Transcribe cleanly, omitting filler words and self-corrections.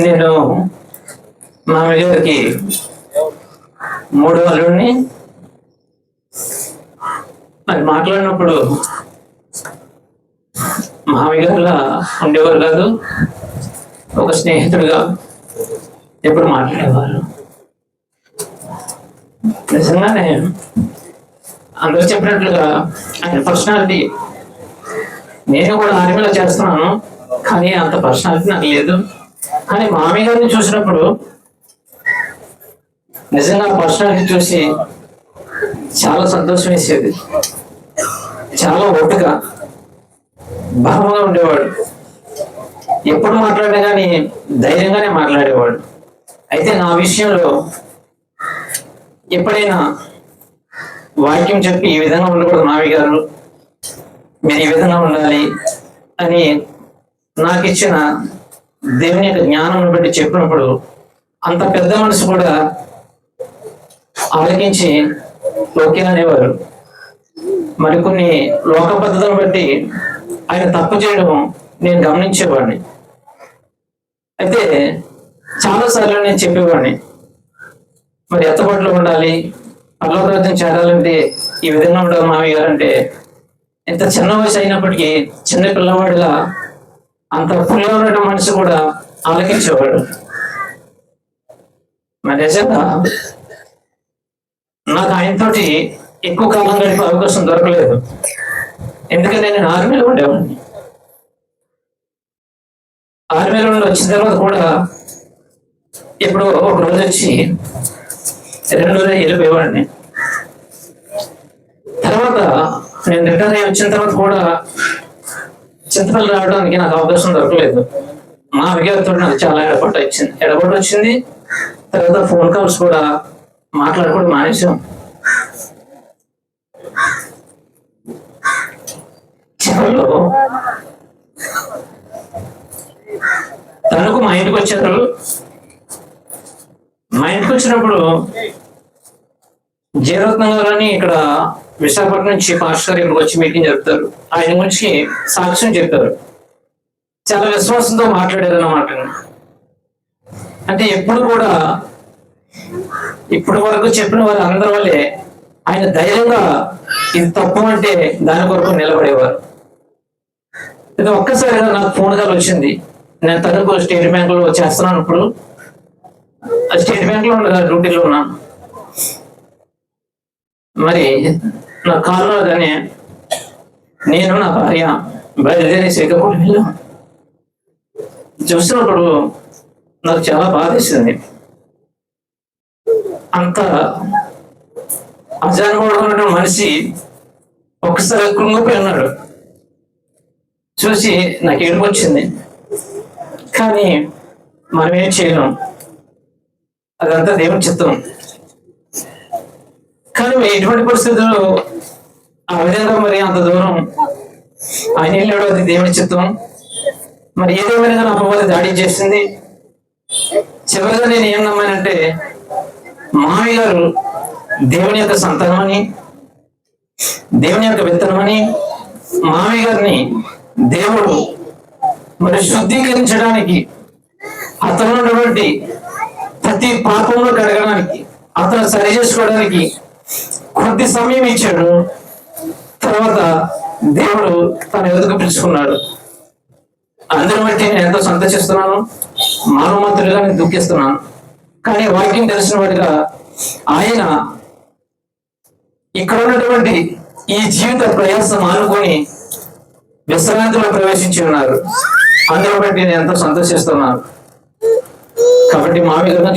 నేను మామయ్య గారికి మూడో అల్లుడిని. అది మాట్లాడినప్పుడు మామయ్య గారిలా ఉండేవారు కాదు, ఒక స్నేహితుడిగా ఎప్పుడు మాట్లాడేవారు. నిజంగానే అందరూ చెప్పినట్లుగా ఆయన పర్సనాలిటీ, నేను కూడా ఆర్మీలో చేస్తున్నాను కానీ అంత పర్సనాలిటీ నాకు లేదు. కానీ మామయ్య గారిని చూసినప్పుడు నిజంగా పర్సనాలిటీ చూసి చాలా సంతోషం వేసేది. చాలా ఓపిక, బలంగా ఉండేవాడు. ఎప్పుడు మాట్లాడినా కానీ ధైర్యంగానే మాట్లాడేవాడు. అయితే నా విషయంలో ఎప్పుడైనా వాక్యం చెప్పి ఈ విధంగా ఉండకూడదు మామయ్య గారు, మీరు ఈ విధంగా ఉండాలి అని నాకు ఇచ్చిన దేవుని యొక్క జ్ఞానం బట్టి చెప్పినప్పుడు అంత పెద్ద మనసు కూడా ఆలకించి ఓకే అనేవారు. మరికొన్ని లోక పద్ధతులను బట్టి ఆయన తప్పు చేయడం నేను గమనించేవాడిని. అయితే చాలాసార్లు నేను చెప్పేవాడిని, మరి ఎత్తబాటులో ఉండాలి, పర్లోక రాజ్యం చేరాలంటే ఈ విధంగా ఉండాలి మామయ్య గారు అంటే, ఎంత చిన్న వయసు అయినప్పటికీ చిన్న పిల్లవాడిగా అంత ఫుల్గా ఉండటం మనిషి కూడా ఆలకించేవాడు. మరి నిజంగా నాకు ఆయనతోటి ఎక్కువ కాలం గడిపే అవకాశం దొరకలేదు, ఎందుకంటే నేను ఆర్మీలో ఉండేవాడిని. ఆర్మీలో నుండి వచ్చిన తర్వాత కూడా ఎప్పుడో ఒక రోజు వచ్చి 2 రోజులు వెళ్ళిపోయేవాడిని. తర్వాత నేను రిటర్న్ అయ్యి వచ్చిన తర్వాత కూడా చింతపల్లి రావడానికి నాకు అవకాశం దొరకలేదు. మా విగారితో నాకు చాలా ఎడబాటు వచ్చింది. తర్వాత ఫోన్ కాల్స్ కూడా మాట్లాడుకోవడం మానేశాం. చివరిలో తనకు మా ఇంటికి వచ్చారు. మా ఇంటికి వచ్చినప్పుడు జయరత్నం గారు అని ఇక్కడ విశాఖపట్నం నుంచి పాస్టర్ ఇక్కడికి వచ్చి మీటింగ్ జరుపుతారు. ఆయన గురించి సాక్ష్యం చెప్పారు. చాలా విశ్వాసంతో మాట్లాడారు అన్నమాట. అంటే ఎప్పుడు కూడా ఇప్పటి వరకు చెప్పిన వారు అందరి వల్లే ఆయన ధైర్యంగా ఇది తప్పు అంటే దాని కొరకు నిలబడేవారు. ఇది ఒక్కసారిగా నాకు ఫోన్ కాల్ వచ్చింది. నేను తనకు స్టేట్ బ్యాంక్ లో చేస్తున్నాను. ఇప్పుడు స్టేట్ బ్యాంక్ లో ఉండగా డ్యూటీలో ఉన్నాను. మరి నా కారులో కానీ నేను నా భార్య బయలుదేరి శ్రీకాకుళం వెళ్ళాం. చూసినప్పుడు నాకు చాలా బాధేసింది. అంత అజానుభవం మనిషి ఒక్కసారి కృంగిపోయి ఉన్నాడు. చూసి నాకు ఏడుపు వచ్చింది. కానీ మనం ఏం చేయలేం, అదంతా దేవుని చిత్తం. కానీ ఎటువంటి పరిస్థితుల్లో ఆ విధంగా మరి అంత దూరం ఆయన వెళ్ళాడు, అది దేవుని చిత్తం. మరి ఏదేమైనా నా అపవాది దాడి చేసింది. చివరిగా నేను ఏం నమ్మానంటే మామయ్య గారు దేవుని యొక్క సంతానమని, దేవుని యొక్క విత్తనమని, మామయ్య గారిని దేవుడు మరి శుద్ధీకరించడానికి, అతను ఉన్నటువంటి ప్రతి పాపంలో కడగడానికి, అతను సరి చేసుకోవడానికి కొద్ది సమయం ఇచ్చాడు. తర్వాత దేవుడు తన ఎదుగు పిలుచుకున్నాడు. అందరి బట్టి నేను ఎంతో సంతోషిస్తున్నాను, మానవమంతుడిగా నేను దుఃఖిస్తున్నాను. కానీ వాక్యం తెలిసిన వాడిగా ఆయన ఇక్కడ ఉన్నటువంటి ఈ జీవిత ప్రయాసం ఆనుకొని విశ్రాంతిలో ప్రవేశించి ఉన్నారు. అందరి బట్టి నేను ఎంతో సంతోషిస్తున్నాను. కాబట్టి మామయ్య గారు